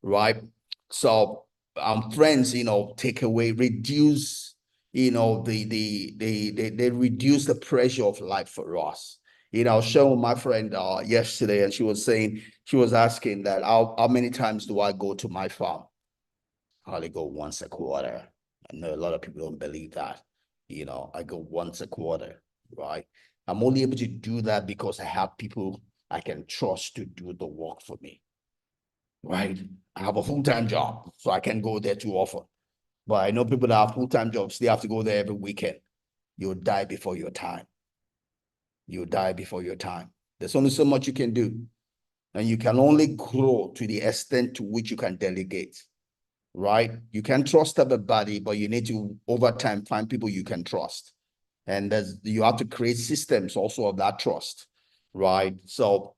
right? So friends, take away, reduce, they reduce the pressure of life for us. I was showing my friend yesterday, and she was asking that how many times do I go to my farm? I only go once a quarter. I know a lot of people don't believe that. I go once a quarter, right? I'm only able to do that because I have people I can trust to do the work for me, right? I have a full-time job, so I can't go there too often. But I know people that have full-time jobs, they have to go there every weekend. You'll die before your time. You'll die before your time. There's only so much you can do. And you can only grow to the extent to which you can delegate, right? You can trust everybody, but you need to, over time, find people you can trust. And you have to create systems also of that trust, right? So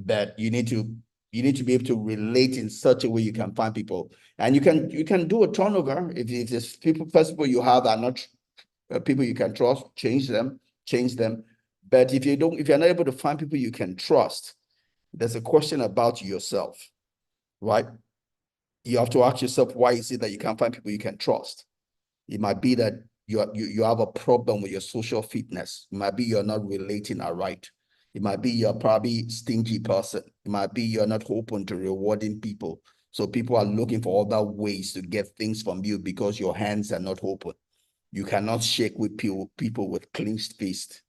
that you need to be able to relate in such a way you can find people, and you can do a turnover. If there's people, first people you have are not people you can trust, change them. But if you're not able to find people you can trust, there's a question about yourself, right? You have to ask yourself, why is it that you can't find people you can trust? It might be that you have a problem with your social fitness. It might be you're not relating right. It might be you're probably stingy person. It might be you're not open to rewarding people. So people are looking for other ways to get things from you because your hands are not open. You cannot shake with people with clenched fist.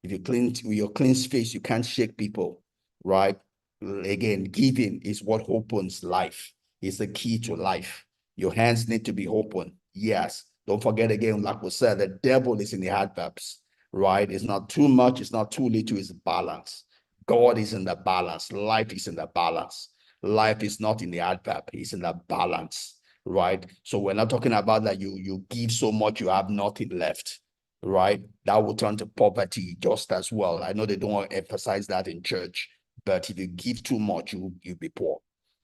If you clean with your clenched fist, you can't shake people, right? Again, giving is what opens life. It's the key to life. Your hands need to be open. Yes. Don't forget again, like we said, the devil is in the adverbs, right? It's not too much, it's not too little, it's balance. God is in the balance. Life is in the balance. Life is not in the adverb, it's in the balance, right? So we're not talking about that you give so much you have nothing left, right? That will turn to poverty just as well. I know they don't want to emphasize that in church, but if you give too much, you'll be poor,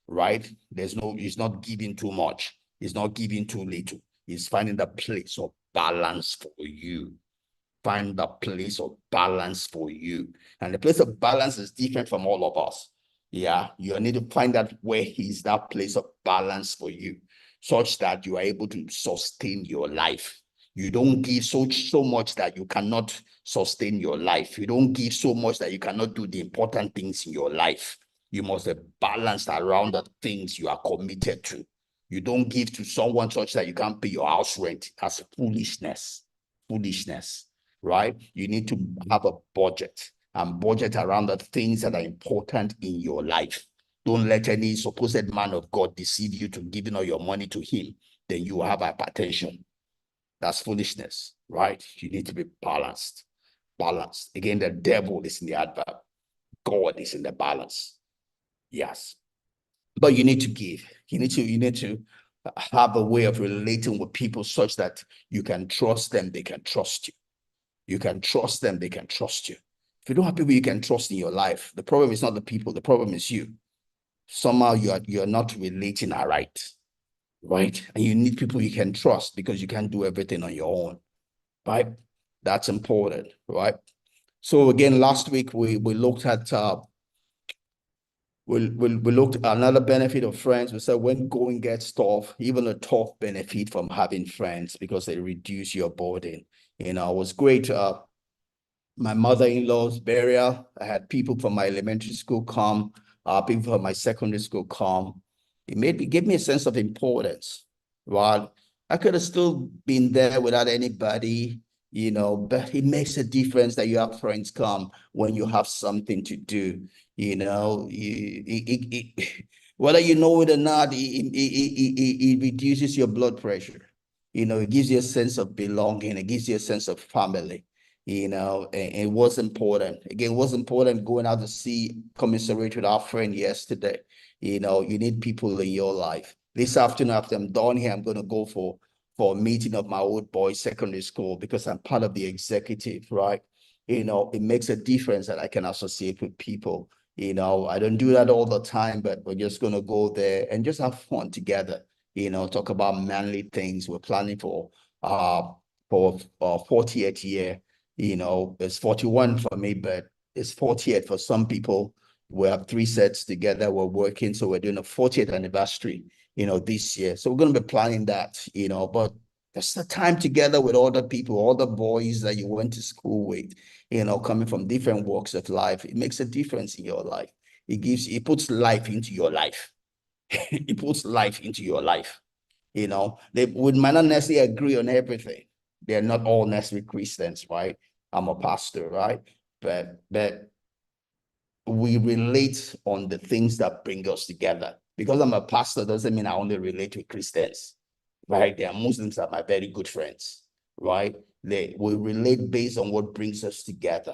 right? It's not giving too much. It's not giving too little. It's finding the place of balance for you. Find the place of balance for you. And the place of balance is different from all of us. Yeah, you need to find out where is that place of balance for you, such that you are able to sustain your life. You don't give so much that you cannot sustain your life. You don't give so much that you cannot do the important things in your life. You must be balanced around the things you are committed to. You don't give to someone such that you can't pay your house rent. That's foolishness. Foolishness, right? You need to have a budget and budget around the things that are important in your life. Don't let any supposed man of God deceive you to giving all your money to him. Then you have hypertension. That's foolishness, right? You need to be balanced. Balanced. Again, the devil is in the adverb. God is in the balance. Yes. But you need to give. You need to have a way of relating with people such that you can trust them, they can trust you. You can trust them, they can trust you. If you don't have people you can trust in your life, the problem is not the people, the problem is you. Somehow you're not relating right? And you need people you can trust because you can't do everything on your own, right? That's important, right? So again, last week we looked at we looked at another benefit of friends. We said when going gets tough, even a tough benefit from having friends because they reduce your burden. It was great. My mother-in-law's burial. I had people from my elementary school come, people from my secondary school come. Gave me a sense of importance. Right? I could have still been there without anybody, but it makes a difference that you have friends come when you have something to do. Whether you know it or not, it reduces your blood pressure. It gives you a sense of belonging. It gives you a sense of family. And it was important. Again, it was important going out to commiserate with our friend yesterday. You need people in your life. This afternoon, after I'm done here, I'm going to go for a meeting of my old boys secondary school because I'm part of the executive, right? It makes a difference that I can associate with people. I don't do that all the time, but we're just going to go there and just have fun together. Talk about manly things. We're planning for 40th year. It's 41 for me, but it's 40th for some people. We have 3 sets together. We're working, so we're doing a 40th anniversary, this year. So we're going to be planning that, but just the time together with other people, all the boys that you went to school with, coming from different walks of life. It makes a difference in your life. It puts life into your life. It puts life into your life. We might not necessarily agree on everything. They're not all necessarily Christians, right? I'm a pastor, right? But we relate on the things that bring us together. Because I'm a pastor doesn't mean I only relate with Christians, right? There are Muslims that are my very good friends, right? We relate based on what brings us together,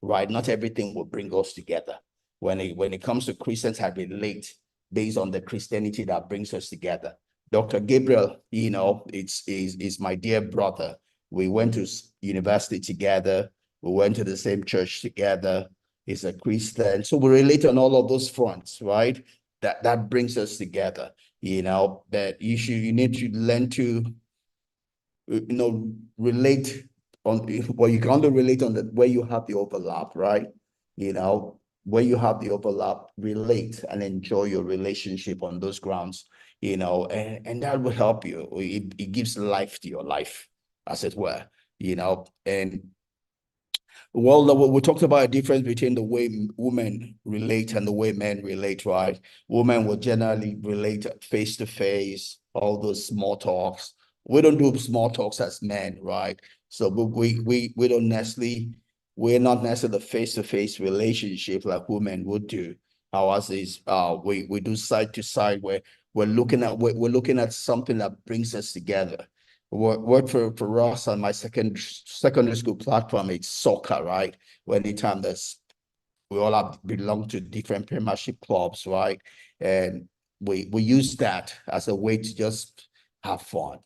right? Not everything will bring us together. When it comes to Christians, I relate based on the Christianity that brings us together. Dr. Gabriel, is my dear brother. We went to university together. We went to the same church together. He's a Christian. So we relate on all of those fronts, right? That brings us together, that you need to learn to, relate on, well, you can only relate on the where you have the overlap, right? Where you have the overlap, relate and enjoy your relationship on those grounds, and that will help you. It gives life to your life, as it were, and well, we talked about a difference between the way women relate and the way men relate, right? Women will generally relate face to face, all those small talks. We don't do small talks as men, right? So we don't necessarily, we're not necessarily the face to face relationship like women would do. Ours is we do side to side where we're looking at something that brings us together. Work for us on my secondary school platform. It's soccer, right? When anytime we all have belong to different premiership clubs, right? And we use that as a way to just have fun.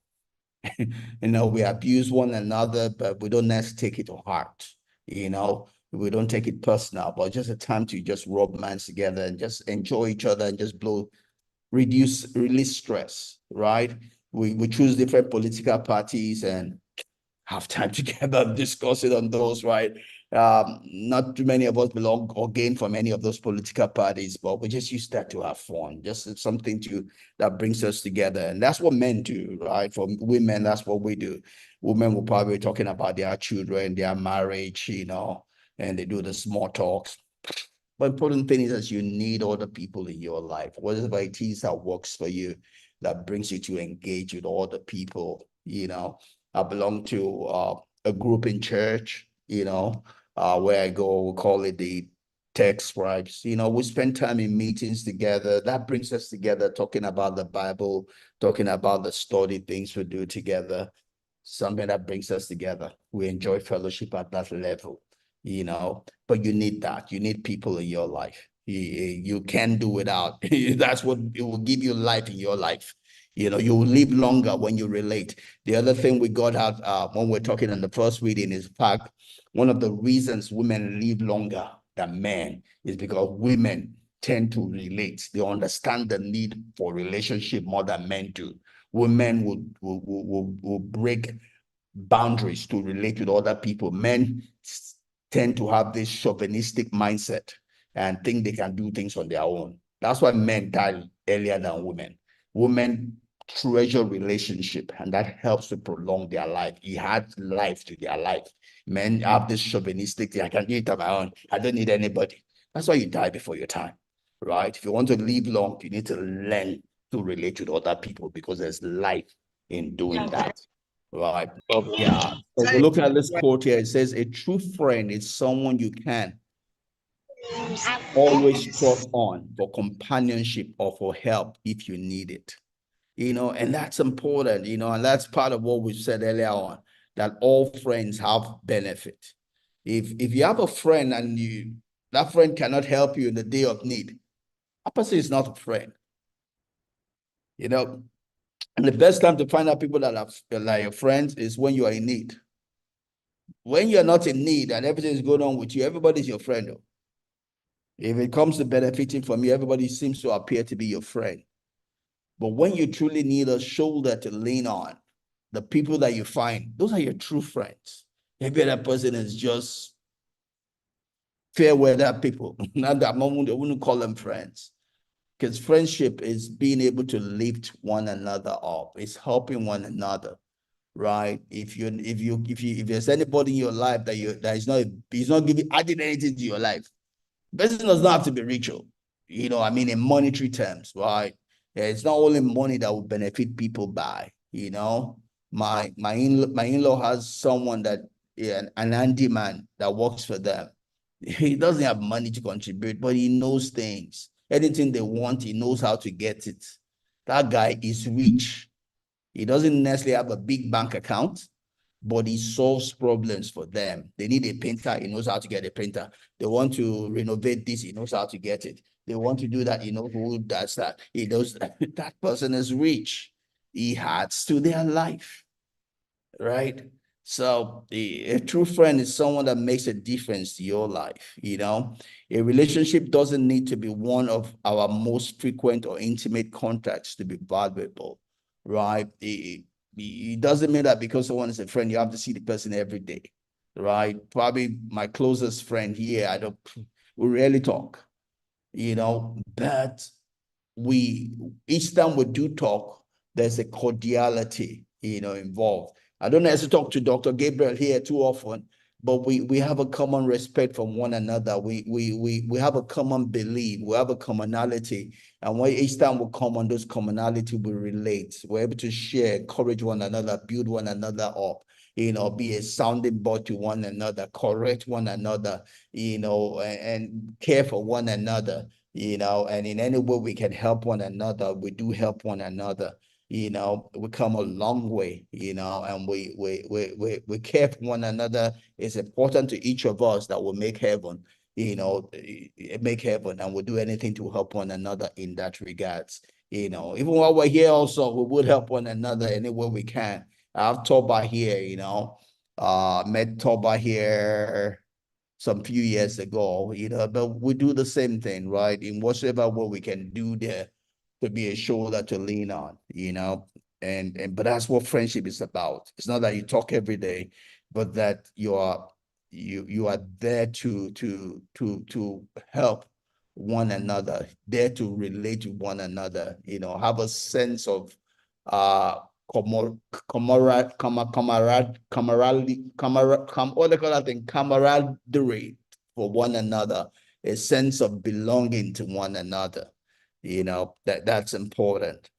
We abuse one another, but we don't necessarily take it to heart. We don't take it personal, but just a time to just rub minds together and just enjoy each other and just release stress, right? We choose different political parties and have time together discussing on those, right? Not too many of us belong or gain from any of those political parties, but we just use that to have fun. Just something that brings us together. And that's what men do, right? For women, that's what we do. Women will probably be talking about their children, their marriage, and they do the small talks. But important thing is that you need other people in your life. Whatever it is that works for you, that brings you to engage with other people. I belong to a group in church, where I go, we call it the tech scribes. We spend time in meetings together. That brings us together, talking about the Bible, talking about the study things we do together, something that brings us together. We enjoy fellowship at that level, but you need that. You need people in your life. You can't do without. That's what it will give you life in your life. You will live longer when you relate. The other thing we got out when we're talking in the first reading is fact, one of the reasons women live longer than men is because women tend to relate. They understand the need for relationship more than men do. Women will break boundaries to relate with other people. Men tend to have this chauvinistic mindset and think they can do things on their own. That's why men die earlier than women. Women treasure relationship, and that helps to prolong their life. It adds life to their life. Men have this chauvinistic thing. I can do it on my own. I don't need anybody. That's why you die before your time, right? If you want to live long, you need to learn to relate with other people because there's life in doing that. Right. Yeah. So we look at this quote here. It says, a true friend is someone you can always trust on for companionship or for help if you need it. And that's important, and that's part of what we said earlier on, that all friends have benefit. If you have a friend and that friend cannot help you in the day of need, that person is not a friend. And the best time to find out people that are like your friends is when you are in need. When you're not in need and everything is going on with you, everybody's your friend. If it comes to benefiting from you, everybody seems to appear to be your friend. But when you truly need a shoulder to lean on, the people that you find, those are your true friends. Maybe that person is just fair weather people. Not that moment, I wouldn't call them friends. Because friendship is being able to lift one another up. It's helping one another, right? If there's anybody in your life that is not he's not giving adding anything to your life, person does not have to be rich, I mean, in monetary terms, right? Yeah, it's not only money that will benefit people by, my in-law has someone that, yeah, an handyman that works for them. He doesn't have money to contribute, but he knows things. Anything they want, he knows how to get it. That guy is rich. He doesn't necessarily have a big bank account, but he solves problems for them. They need a painter, he knows how to get a painter. They want to renovate this, he knows how to get it. They want to do that, he knows who does that. He knows that person is rich. He adds to their life, right? So a true friend is someone that makes a difference to your life, A relationship doesn't need to be one of our most frequent or intimate contacts to be valuable, right? It doesn't mean that because someone is a friend, you have to see the person every day, right? Probably my closest friend here, we rarely talk, but we each time we do talk, there's a cordiality, involved. I don't necessarily talk to Dr. Gabriel here too often, but we have a common respect for one another. We have a common belief, we have a commonality. And when each time we come on those commonality, we relate. We're able to share, encourage one another, build one another up, be a sounding board to one another, correct one another, and care for one another, and in any way we can help one another, we do help one another. We come a long way, and we care for one another. It's important to each of us that will make heaven, and we'll do anything to help one another in that regards. Even while we're here also, we would help one another any way we can. I have Toba here, met Toba here some few years ago, but we do the same thing, right? In whatever way we can do there to be a shoulder to lean on, but that's what friendship is about. It's not that you talk every day, but that you are there to help one another, there to relate to one another, have a sense of comrade, what they call that thing, camaraderie for one another, a sense of belonging to one another. That's important.